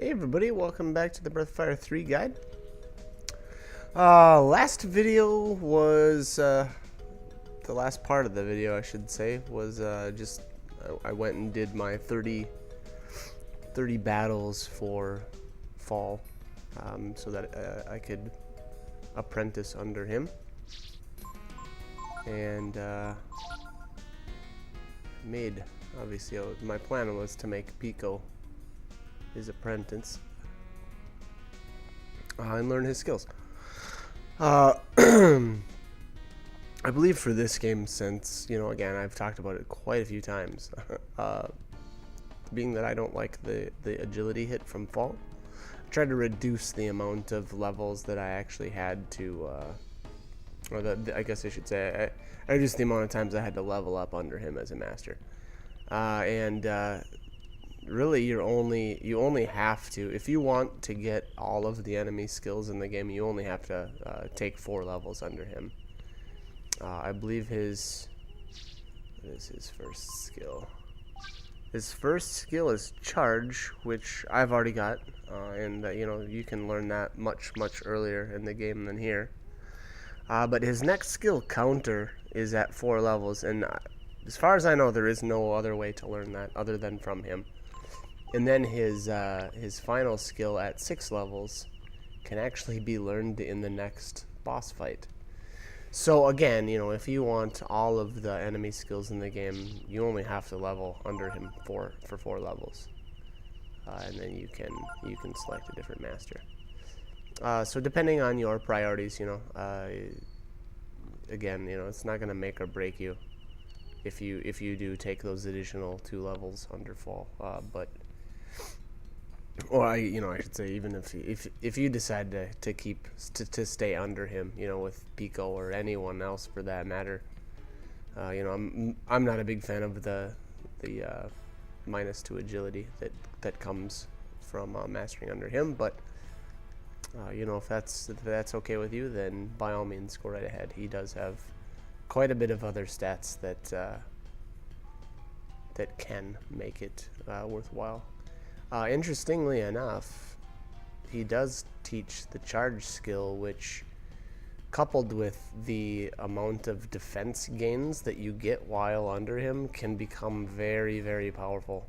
Hey everybody, welcome back to the Breath of Fire 3 guide. Last video was, the last part of the video I should say, was I went and did my 30 battles for Fall, so that I could apprentice under him. And, obviously, my plan was to make Pico his apprentice and learn his skills. I believe for this game, since, again, I've talked about it quite a few times, being that I don't like the agility hit from Fall, I tried to reduce the amount of levels that I actually had to, I guess I should say, I reduced the amount of times I had to level up under him as a master. Really, you only have to, if you want to get all of the enemy skills in the game, you only have to take 4 levels under him. I believe what is his first skill? His first skill is Charge, which I've already got, and you can learn that much earlier in the game than here. But his next skill, Counter, is at 4 levels, and as far as I know, there is no other way to learn that other than from him. And then his final skill at 6 levels can actually be learned in the next boss fight. So again, if you want all of the enemy skills in the game, you only have to level under him for 4 levels, and then you can select a different master. So depending on your priorities, again, it's not gonna make or break you if you do take those additional 2 levels under Fall, or I should say, even if you decide to stay under him, with Pico or anyone else for that matter, I'm not a big fan of the -2 agility that comes from mastering under him, but if that's okay with you, then by all means go right ahead. He does have quite a bit of other stats that can make it worthwhile. Interestingly enough, he does teach the Charge skill, which, coupled with the amount of defense gains that you get while under him, can become very, very powerful.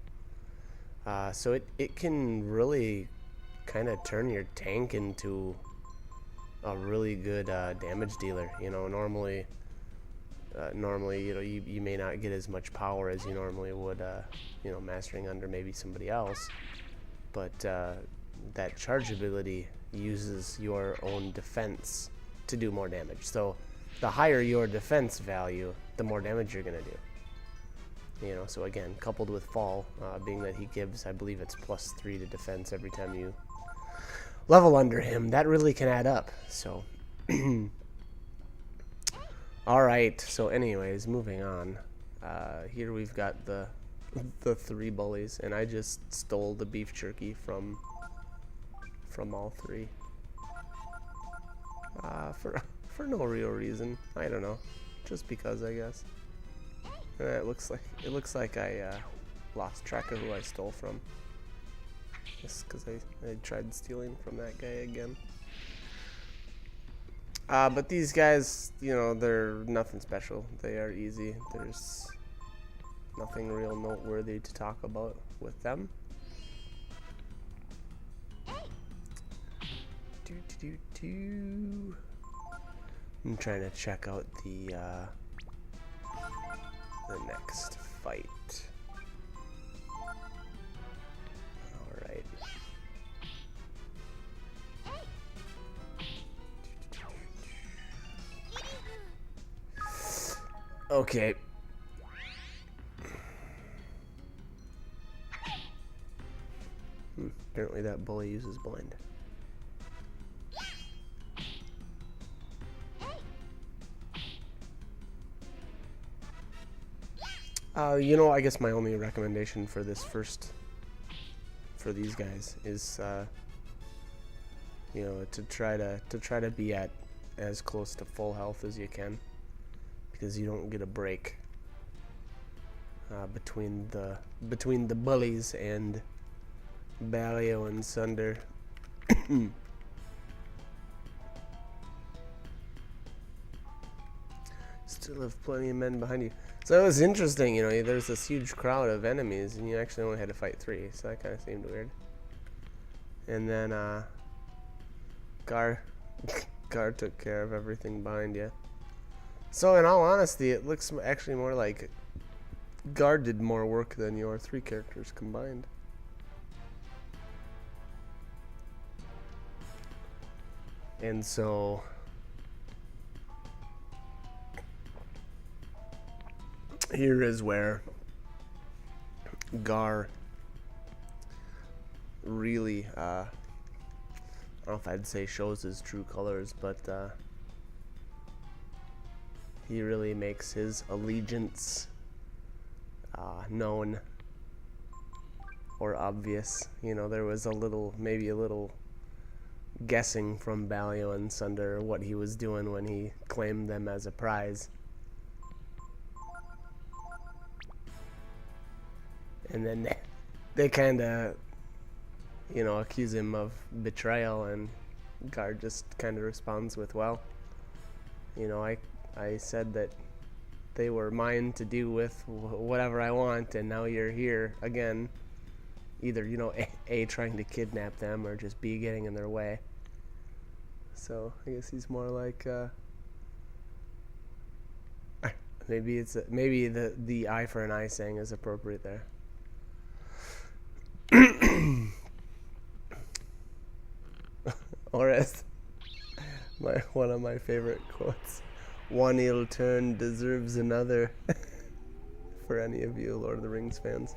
So it can really kind of turn your tank into a really good damage dealer. Normally, you may not get as much power as you normally would, mastering under maybe somebody else. But that Charge ability uses your own defense to do more damage. So the higher your defense value, the more damage you're gonna do. So again, coupled with Fall, being that he gives, I believe it's +3 to defense every time you level under him, that really can add up. So. Alright, so anyways, moving on. Here we've got the 3 bullies, and I just stole the beef jerky from all 3. For no real reason. I don't know. Just because, I guess. It looks like I lost track of who I stole from. Just because I tried stealing from that guy again. But these guys, they're nothing special. They are easy. There's nothing real noteworthy to talk about with them. I'm trying to check out the next fight. Alright. Okay. Apparently that bully uses blind. I guess my only recommendation for these guys is, to try to be at as close to full health as you can, because you don't get a break between the bullies and Balio and Sunder. Still have plenty of men behind you. So it was interesting, you know, there's this huge crowd of enemies, and you actually only had to fight 3, so that kind of seemed weird. And then, Gar took care of everything behind you. So in all honesty, it looks actually more like Gar did more work than your 3 characters combined. And so here is where Gar really, I don't know if I'd say shows his true colors, but he really makes his allegiance known or obvious. You know, there was maybe a little guessing from Balio and Sunder what he was doing when he claimed them as a prize. And then they kind of, you know, accuse him of betrayal, and Gar just kind of responds with, well, you know, I said that they were mine to do with whatever I want, and now you're here again, either, you know, A, trying to kidnap them, or just B, getting in their way. So I guess he's more like, maybe the eye for an eye saying is appropriate there. Or as one of my favorite quotes, one ill turn deserves another. For any of you Lord of the Rings fans.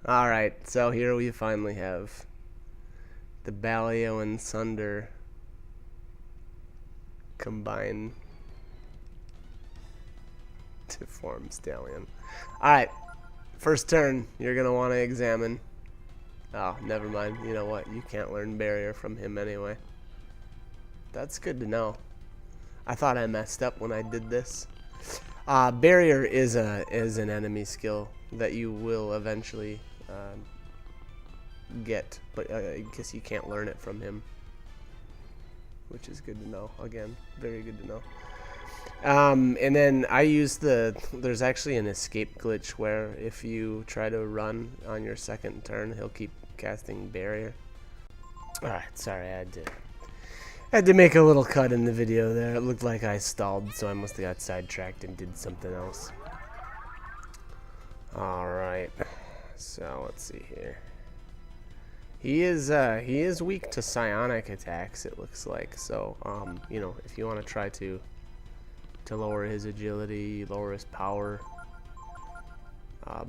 Alright, so here we finally have the Balio and Sunder combine to form Stallion. Alright, first turn, you're going to want to examine. Oh, never mind. You know what? You can't learn Barrier from him anyway. That's good to know. I thought I messed up when I did this. Barrier is an enemy skill that you will eventually get, but I guess you can't learn it from him, which is good to know. Again, very good to know. And then I use there's actually an escape glitch where if you try to run on your second turn, he'll keep casting Barrier. Alright, sorry, I had to make a little cut in the video there. It looked like I stalled, so I must have got sidetracked and did something else. Alright, so let's see here. He is weak to psionic attacks, it looks like. So, you know, if you want to try to lower his agility, lower his power,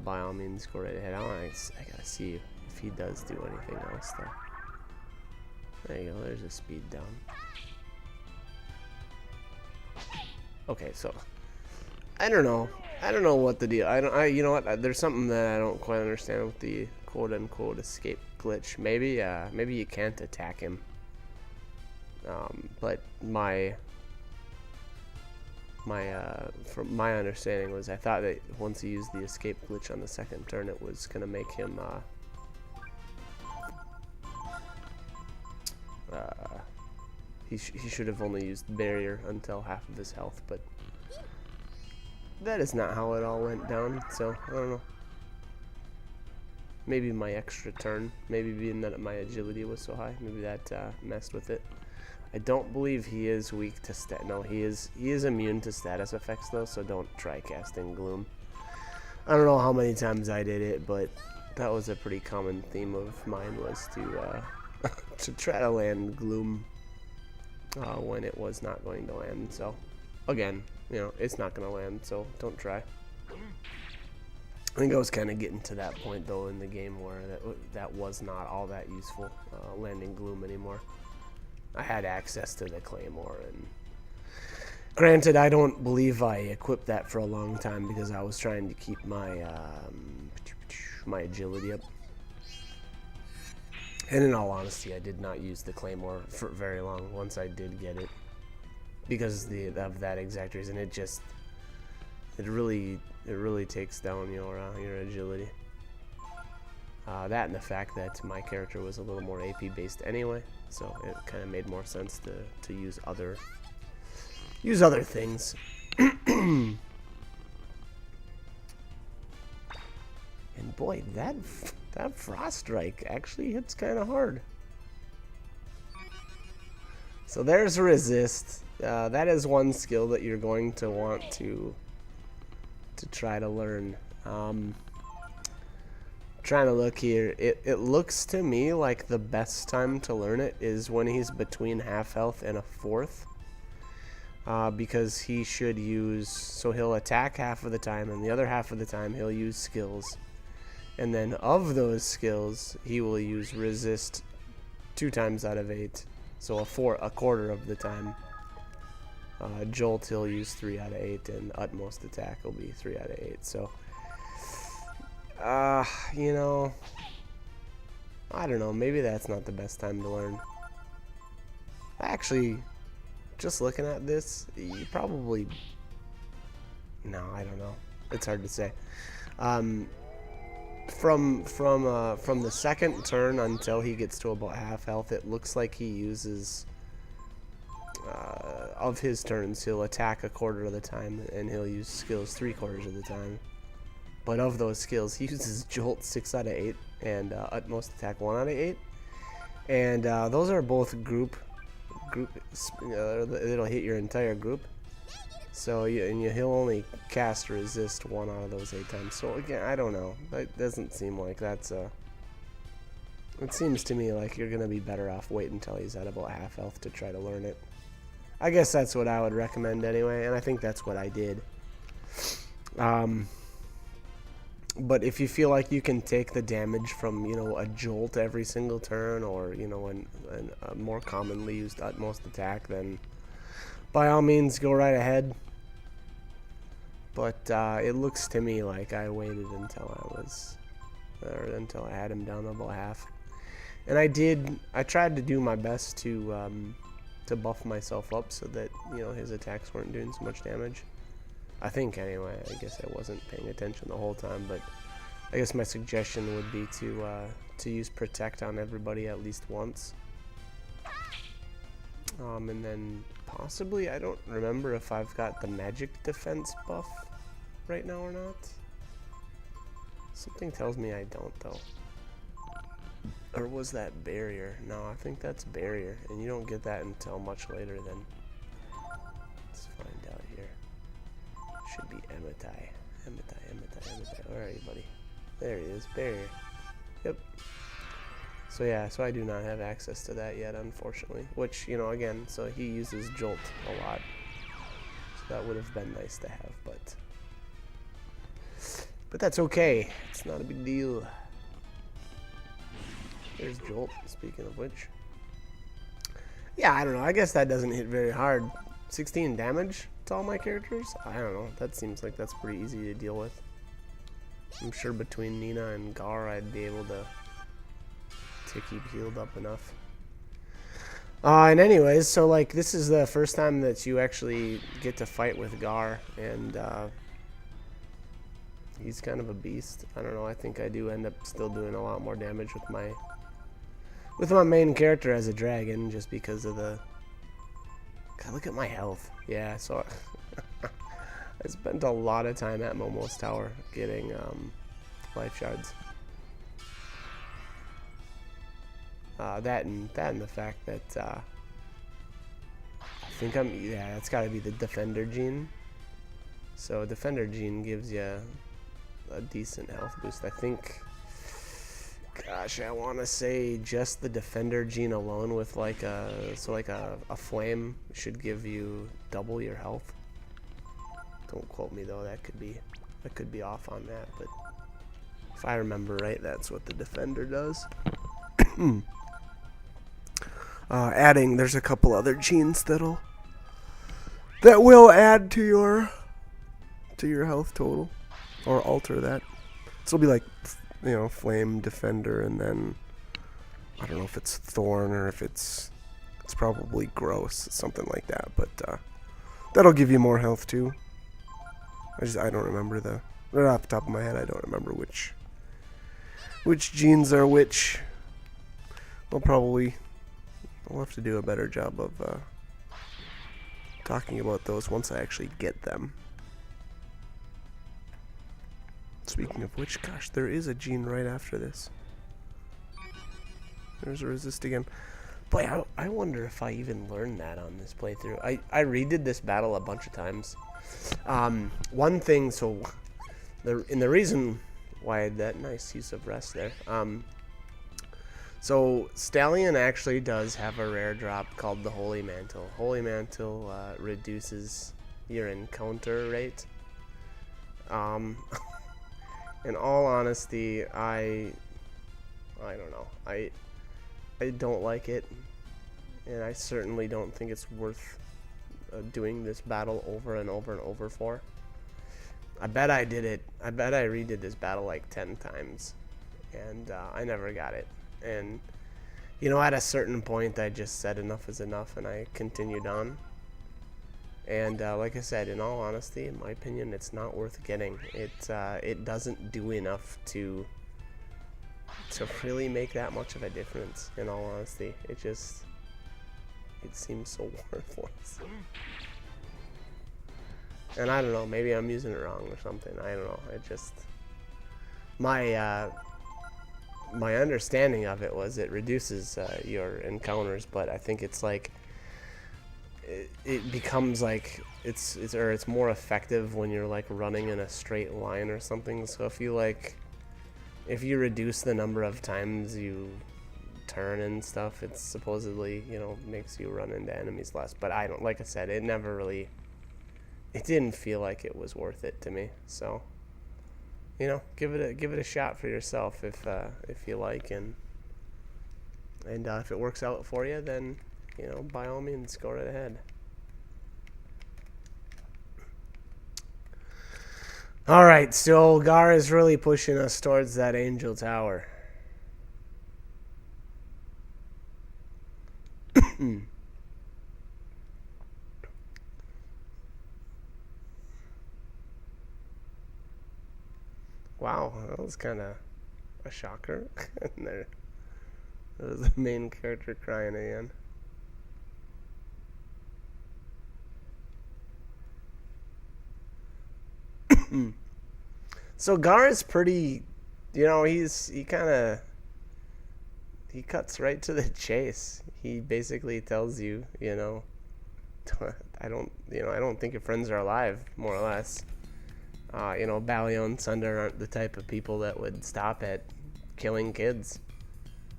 by all means, go right ahead. I gotta see if he does do anything else, though. There you go, there's a speed down. Okay, so I don't know what the deal. You know what? There's something that I don't quite understand with the quote-unquote escape glitch. Maybe you can't attack him. But from my understanding was I thought that once he used the escape glitch on the second turn, it was gonna make him he should have only used Barrier until half of his health, but that is not how it all went down. So I don't know. Maybe my extra turn, maybe being that my agility was so high, maybe that messed with it. I don't believe he is weak to stat. No, he is immune to status effects though, so don't try casting Gloom. I don't know how many times I did it, but that was a pretty common theme of mine, was to to try to land Gloom when it was not going to land. So again, you know, it's not going to land, so don't try. I think I was kind of getting to that point though in the game where that was not all that useful, landing Gloom anymore. I had access to the Claymore, and granted, I don't believe I equipped that for a long time because I was trying to keep my my agility up. And in all honesty, I did not use the Claymore for very long once I did get it, because of that exact reason. It really it really takes down your agility. That and the fact that my character was a little more AP based anyway, so it kind of made more sense to use other things. And boy, that Frost Strike actually hits kind of hard. So there's Resist. That is one skill that you're going to want to try to learn. Trying to look here, it looks to me like the best time to learn it is when he's between half health and a fourth, because he should use, so he'll attack half of the time and the other half of the time he'll use skills, and then of those skills he will use resist 2 times out of 8, so a quarter of the time. Jolt he'll use 3 out of 8, and utmost attack will be 3 out of 8. So you know, I don't know, maybe that's not the best time to learn. Actually, just looking at this, you probably, no, I don't know, it's hard to say. From the second turn until he gets to about half health, it looks like he uses, of his turns, he'll attack a quarter of the time, and he'll use skills 3/4 of the time. But of those skills, he uses Jolt 6 out of 8 and Utmost Attack 1 out of 8. And those are both group. It'll hit your entire group. So he'll only cast Resist 1 out of those 8 times. So again, I don't know. That doesn't seem like that's a. It seems to me like you're gonna be better off waiting until he's at about half health to try to learn it. I guess that's what I would recommend anyway, and I think that's what I did. But if you feel like you can take the damage from, you know, a Jolt every single turn, or, you know, a more commonly used Utmost Attack, then by all means go right ahead. But it looks to me like I waited until until I had him down to about half. And I tried to do my best to buff myself up so that, you know, his attacks weren't doing so much damage. I think anyway. I guess I wasn't paying attention the whole time, but I guess my suggestion would be to use Protect on everybody at least once. And then possibly, I don't remember if I've got the Magic Defense buff right now or not. Something tells me I don't though. Or was that Barrier? No, I think that's Barrier, and you don't get that until much later then. Let's find out here. Should be Emitai. Where are you, buddy? There he is, Barrier. Yep. So yeah, so I do not have access to that yet, unfortunately. Which, you know, again, so he uses Jolt a lot. So that would have been nice to have, but that's okay. It's not a big deal. There's Jolt, speaking of which. Yeah, I don't know. I guess that doesn't hit very hard. 16 damage to all my characters? I don't know. That seems like that's pretty easy to deal with. I'm sure between Nina and Gar, I'd be able to keep healed up enough. And anyways, so like this is the first time that you actually get to fight with Gar, and he's kind of a beast. I don't know. I think I do end up still doing a lot more damage with my main character as a dragon, just because of the. God, look at my health. Yeah, so I spent a lot of time at Momo's Tower getting life shards. That and the fact that I think that's got to be the Defender gene. So Defender gene gives you a decent health boost. I think. Gosh, I want to say just the Defender gene alone with like a flame should give you double your health. Don't quote me though, that could be off on that, but if I remember right, that's what the Defender does. There's a couple other genes that will add to your health total or alter that. So it'll be like, you know, Flame, Defender, and then I don't know if it's Thorn or if it's probably Gross, something like that. But that'll give you more health too. I don't remember Right off the top of my head, I don't remember which genes are which. We'll have to do a better job of talking about those once I actually get them. Speaking of which, gosh, there is a gene right after this. There's a resist again. Boy, I wonder if I even learned that on this playthrough. I redid this battle a bunch of times. One thing, so the reason why I had that nice use of rest there. So Stallion actually does have a rare drop called the Holy Mantle. Holy Mantle reduces your encounter rate. In all honesty, I don't know. I don't like it, and I certainly don't think it's worth doing this battle over and over and over for. I bet I redid this battle like 10 times, and I never got it. And, you know, at a certain point, I just said enough is enough, and I continued on. And like I said, in all honesty, in my opinion, it's not worth getting. It doesn't do enough to really make that much of a difference. In all honesty, it seems so worthless. And I don't know, maybe I'm using it wrong or something. I don't know. It just my understanding of it was it reduces your encounters, but I think it's like it becomes like it's more effective when you're like running in a straight line or something. So if you reduce the number of times you turn and stuff, it's supposedly, you know, makes you run into enemies less. But I don't, like I said, it didn't feel like it was worth it to me. So, you know, give it a shot for yourself if you like, and if it works out for you, then, you know, by all means, go right ahead. All right, so Gar is really pushing us towards that Angel Tower. Wow, that was kind of a shocker. And there was the main character crying again. So Gar is pretty, you know, he cuts right to the chase. He basically tells you, you know, I don't think your friends are alive, more or less. You know, Balio and Sunder aren't the type of people that would stop at killing kids,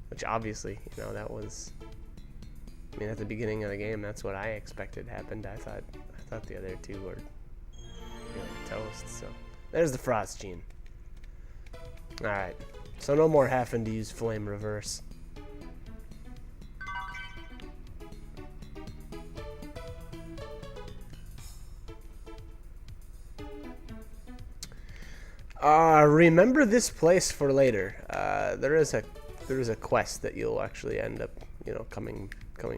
which obviously, you know, that was, I mean, at the beginning of the game, that's what I expected happened. I thought the other two were, you know, toast. So there's the Frost Gene. All right, so no more having to use Flame Reverse. Remember this place for later. There is a quest that you'll actually end up, you know, coming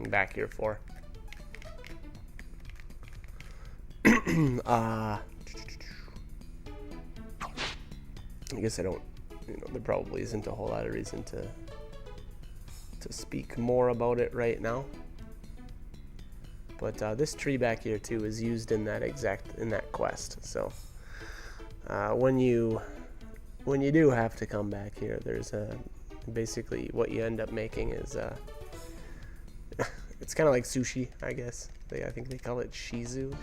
back here for. I guess I don't, you know, there probably isn't a whole lot of reason to speak more about it right now. But this tree back here too is used in that quest. So when you do have to come back here, there's basically what you end up making is it's kind of like sushi, I guess. I think they call it shizu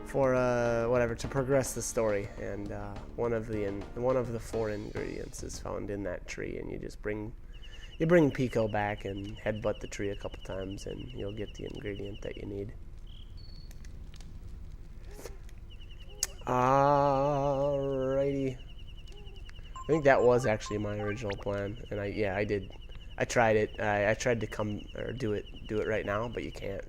for whatever, to progress the story. And one of the 4 ingredients is found in that tree, and you bring Pico back and headbutt the tree a couple times, and you'll get the ingredient that you need. Alrighty. I think that was actually my original plan, and I did. I tried it. I tried to do it right now, but you can't.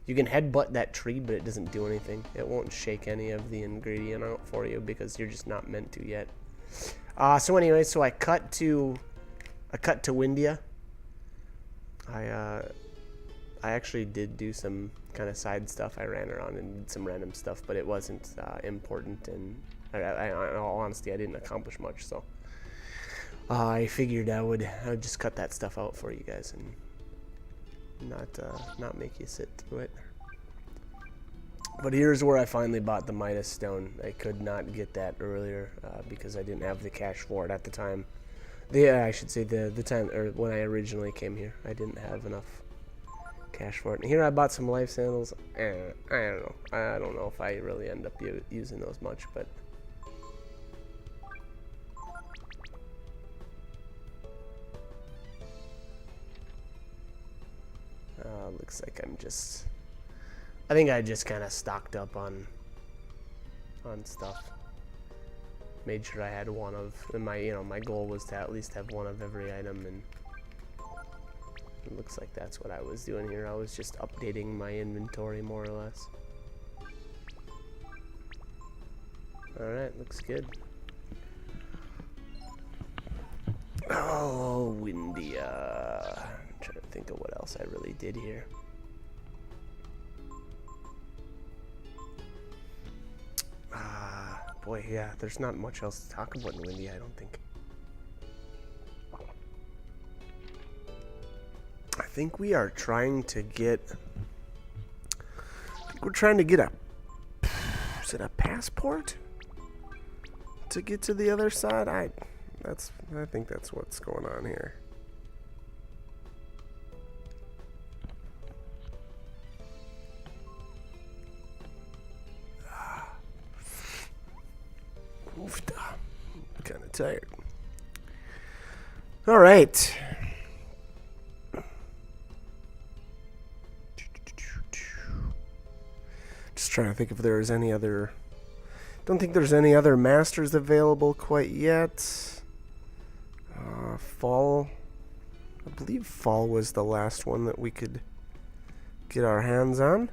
You can headbutt that tree, but it doesn't do anything. It won't shake any of the ingredient out for you because you're just not meant to yet. So anyway, so I cut to Windia. I I actually did do some kind of side stuff. I ran around and did some random stuff, but it wasn't important, and in all honesty, I didn't accomplish much. So I figured I would just cut that stuff out for you guys and not make you sit through it. But here's where I finally bought the Midas Stone. I could not get that earlier because I didn't have the cash for it at the time. I should say the time, or when I originally came here, I didn't have enough cash for it. And here I bought some life sandals. I don't know. I don't know if I really end up using those much, but looks like I think I just kind of stocked up on stuff. Made sure I had one of, and my goal was to at least have one of every item, and it looks like that's what I was doing here. I was just updating my inventory more or less. Alright, looks good. Oh, Windia. I'm trying to think of what else I really did here. Boy, yeah, there's not much else to talk about in Windia, I don't think. I think we are trying to get... we're trying to get a... is it a passport? To get to the other side? I think that's what's going on here. I'm kind of tired. All right. Just trying to think if there's any other... don't think there's any other masters available quite yet. Fall. I believe Fall was the last one that we could get our hands on.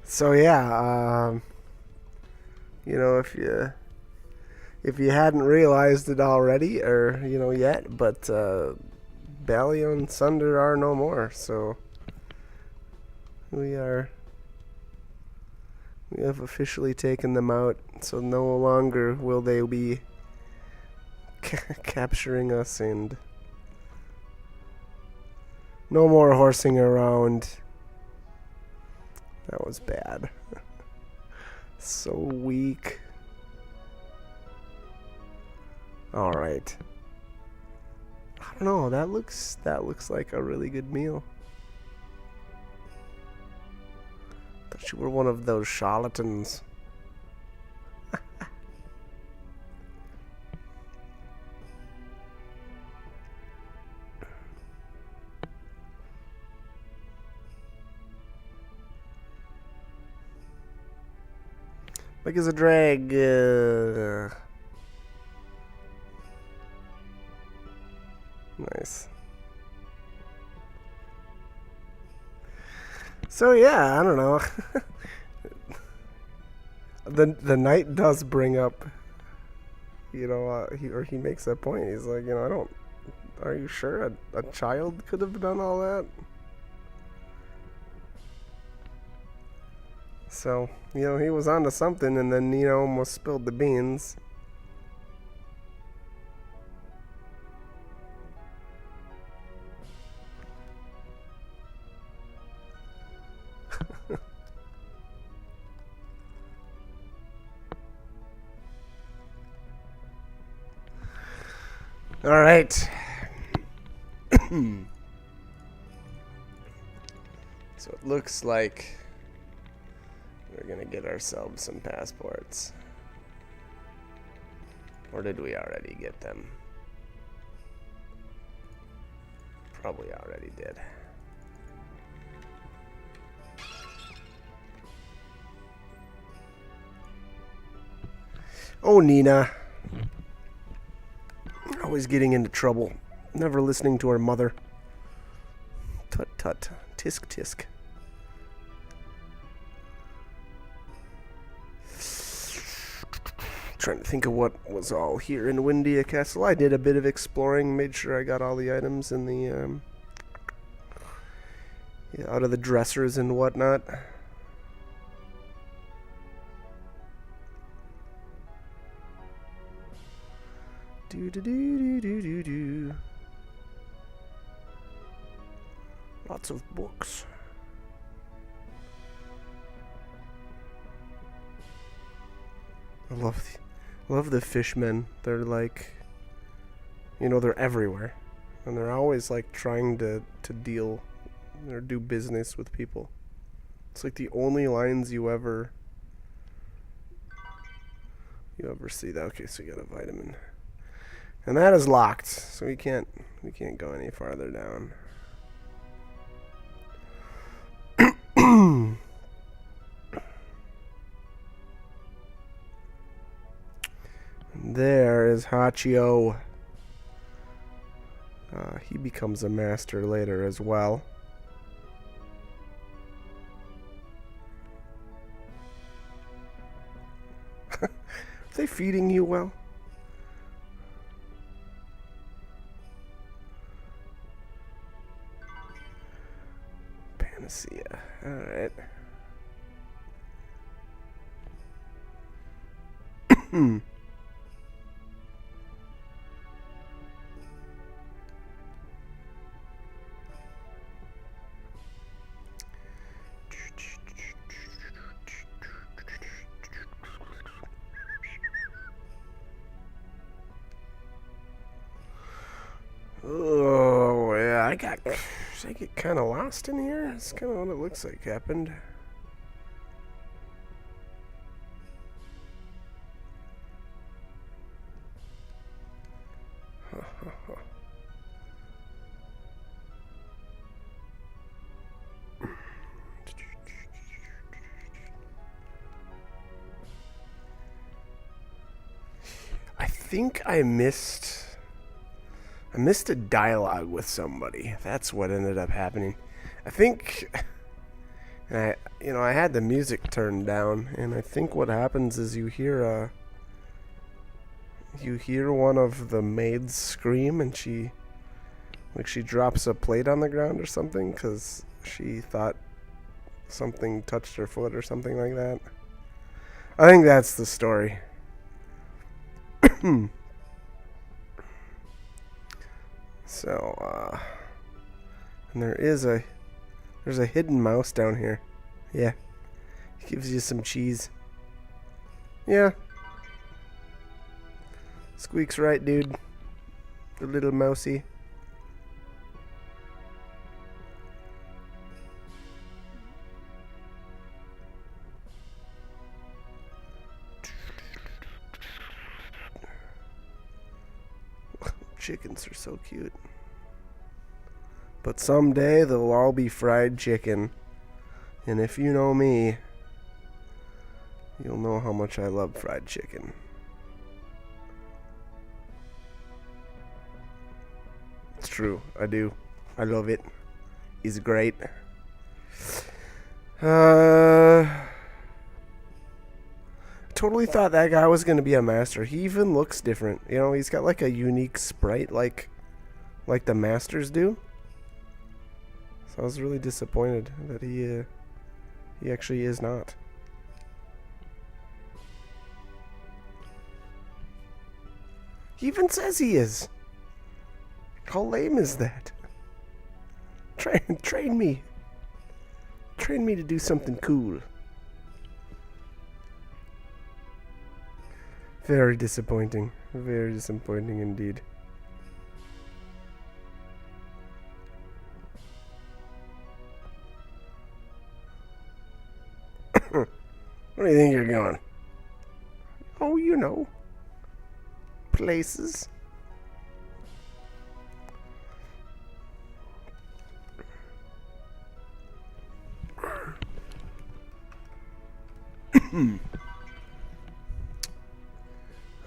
So yeah, you know, if you hadn't realized it already, or yet, but Balio and Sunder are no more. So we have officially taken them out. So no longer will they be capturing us, and no more horsing around. That was bad. So weak. All right. I don't know. That looks like a really good meal. Thought you were one of those charlatans. Like as a drag. Nice. So yeah, I don't know. the knight does bring up, he makes that point. He's like, I don't. Are you sure a child could have done all that? So, he was onto something, and then, almost spilled the beans. All right. So it looks like we're gonna get ourselves some passports. Or did we already get them? Probably already did. Oh, Nina. Always getting into trouble. Never listening to her mother. tut. Tisk tisk. Trying to think of what was all here in Windia Castle. I did a bit of exploring, made sure I got all the items in the out of the dressers and whatnot. Do do do do do do do. Lots of books. I love the fishmen. They're like, you know, they're everywhere, and they're always like trying to deal or do business with people. It's like the only lines you ever see that. Okay, so you got a vitamin, and that is locked, so we can't go any farther down. There is Hachio. He becomes a master later as well. Are they feeding you well? Panacea. Alright. Oh, yeah, I get kind of lost in here. That's kind of what it looks like happened. I think I missed a dialogue with somebody. That's what ended up happening. I think, and I had the music turned down, and I think what happens is you hear one of the maids scream, and she drops a plate on the ground or something because she thought something touched her foot or something like that. I think that's the story. So, and there's a hidden mouse down here. Yeah. It gives you some cheese. Yeah. Squeak's right, dude. The little mousey. Chickens are so cute. But someday they'll all be fried chicken. And if you know me, you'll know how much I love fried chicken. It's true, I do. I love it. It's great. Totally thought that guy was gonna be a master. He even looks different. You know, he's got like a unique sprite like the masters do. So I was really disappointed that he actually is not. He even says he is. How lame is that? Train me. Train me to do something cool. Very disappointing. Very disappointing indeed. Where do you think you're going? Oh, you know. Places.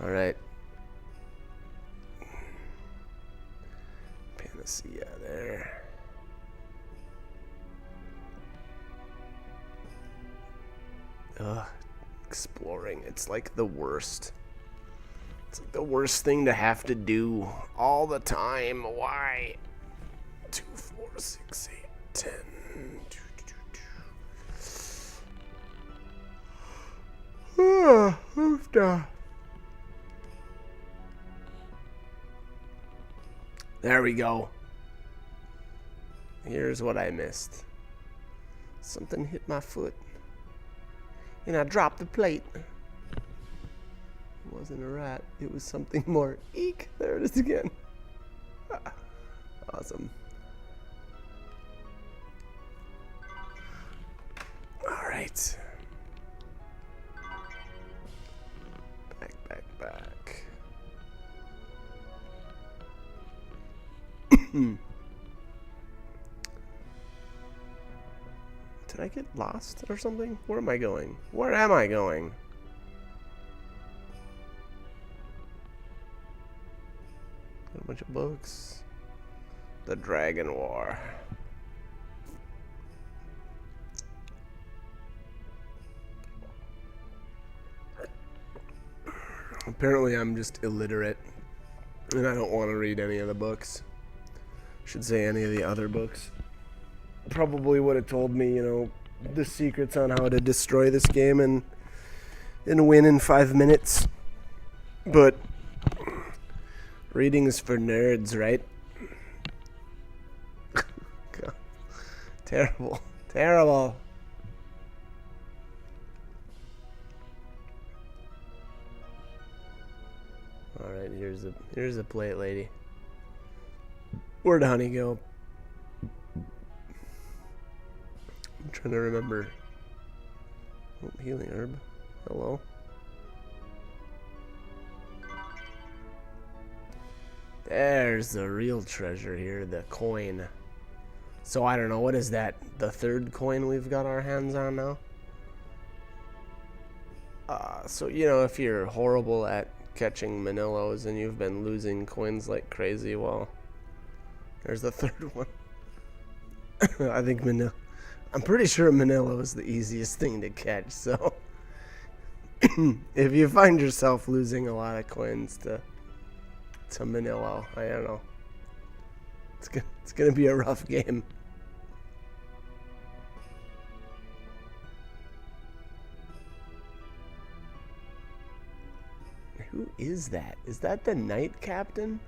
All right. Panacea there. It's like the worst. It's like the worst thing to have to do all the time. Why? 2, 4, 6, 8, 10. There we go. Here's what I missed. Something hit my foot. And I dropped the plate. It wasn't a rat. It was something more. Eek! There it is again. Awesome. Alright. Back. Did I get lost or something? Where am I going? Where am I going? Got a bunch of books. The Dragon War. Apparently I'm just illiterate and I don't want to read any of the books. Should say any of the other books. Probably would have told me, the secrets on how to destroy this game and win in 5 minutes. But reading is for nerds, right? God. Terrible. Alright, here's the plate, lady. Where'd Honey go? I'm trying to remember. Oh, healing herb. Hello? There's the real treasure here, the coin. So I don't know, what is that? The 3rd coin we've got our hands on now? So, if you're horrible at catching Manillos and you've been losing coins like crazy, well, there's the 3rd one. I think I'm pretty sure Manillo is the easiest thing to catch, so if you find yourself losing a lot of coins to Manillo, I don't know. It's gonna be a rough game. Who is that? Is that the Knight Captain?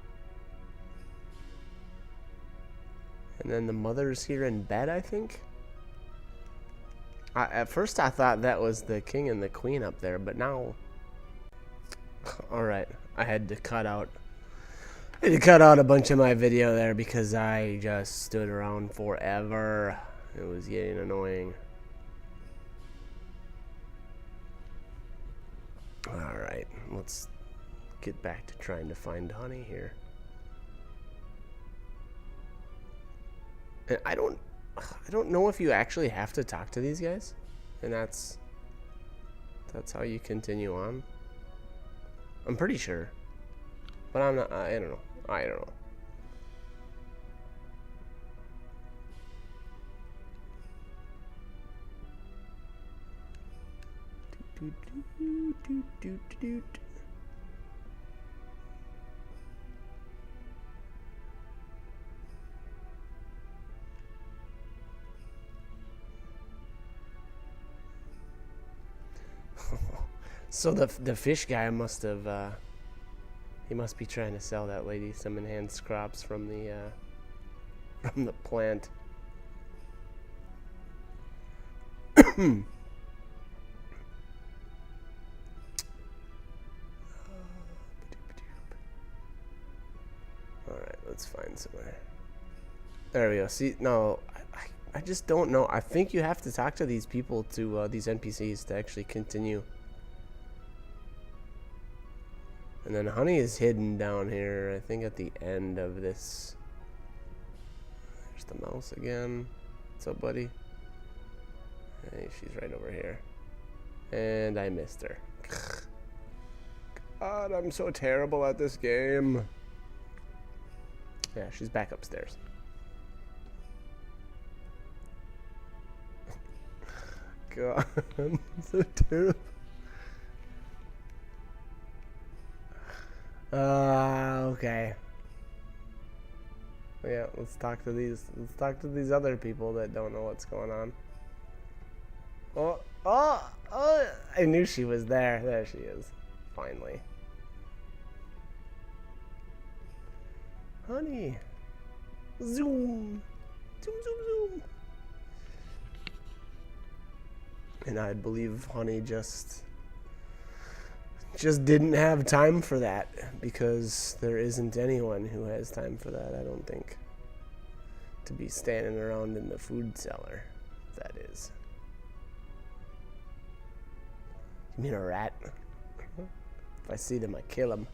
And then the mother's here in bed, I think? At first I thought that was the king and the queen up there, but now... Alright, I had to cut out a bunch of my video there because I just stood around forever. It was getting annoying. Alright, let's get back to trying to find Honey here. And I don't know if you actually have to talk to these guys, and that's how you continue on. I'm pretty sure, but I'm not. I don't know. So the fish guy must have he must be trying to sell that lady some enhanced crops from the plant. Alright, let's find somewhere. There we go. See, no, I just don't know. I think you have to talk to these people, to these NPCs, to actually continue. And then Honey is hidden down here, I think at the end of this. There's the mouse again. What's up, buddy? Hey, she's right over here. And I missed her. God, I'm so terrible at this game. Yeah, she's back upstairs. God, I'm so terrible. Okay. Yeah, let's talk to these other people that don't know what's going on. Oh, I knew she was there. There she is. Finally. Honey. Zoom. Zoom, zoom, zoom. And I believe Honey just didn't have time for that, because there isn't anyone who has time for that, I don't think. To be standing around in the food cellar, that is. You mean a rat? If I see them, I kill them.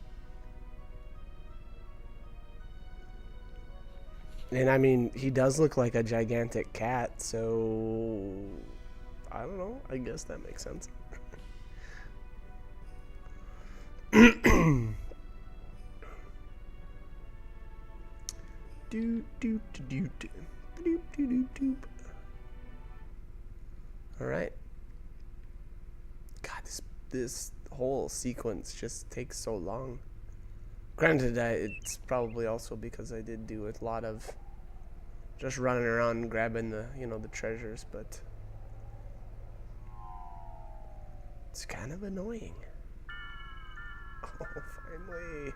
And I mean, he does look like a gigantic cat, so I don't know. I guess that makes sense. All right. God, this whole sequence just takes so long. Granted, it's probably also because I did do a lot of just running around grabbing the the treasures, but it's kind of annoying. Oh, finally.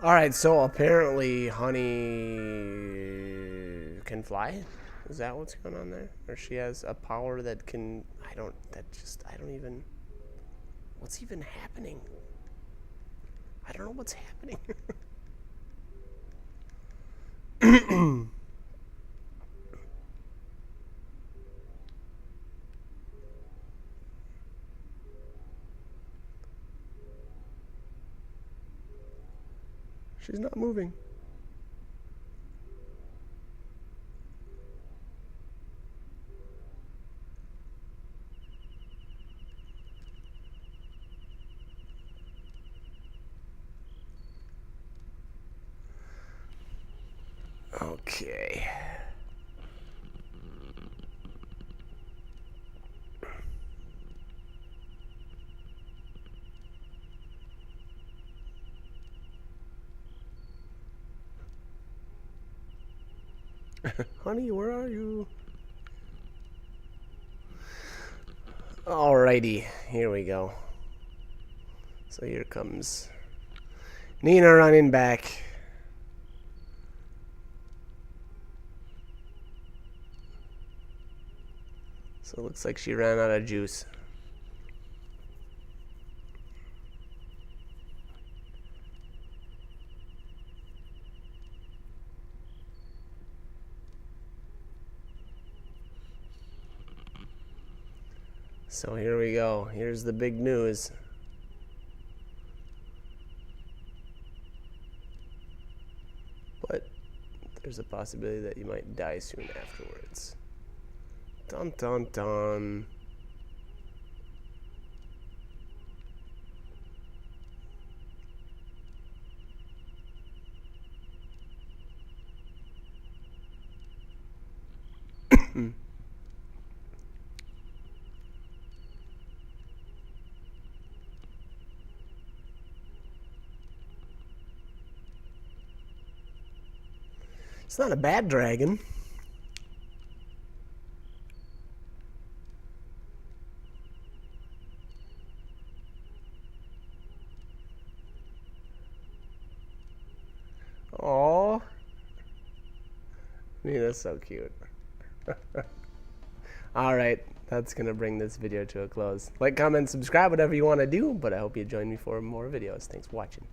Alright, so apparently Honey can fly? Is that what's going on there? Or she has a power that can... I don't even... What's even happening? I don't know what's happening. She's not moving. Okay. Honey, where are you? Alrighty, here we go. So here comes Nina running back. So it looks like she ran out of juice. So here we go. Here's the big news. But there's a possibility that you might die soon afterwards. Dun dun dun. It's not a bad dragon. Aww. Nina's so cute. Alright, that's going to bring this video to a close. Like, comment, subscribe, whatever you want to do, but I hope you join me for more videos. Thanks for watching.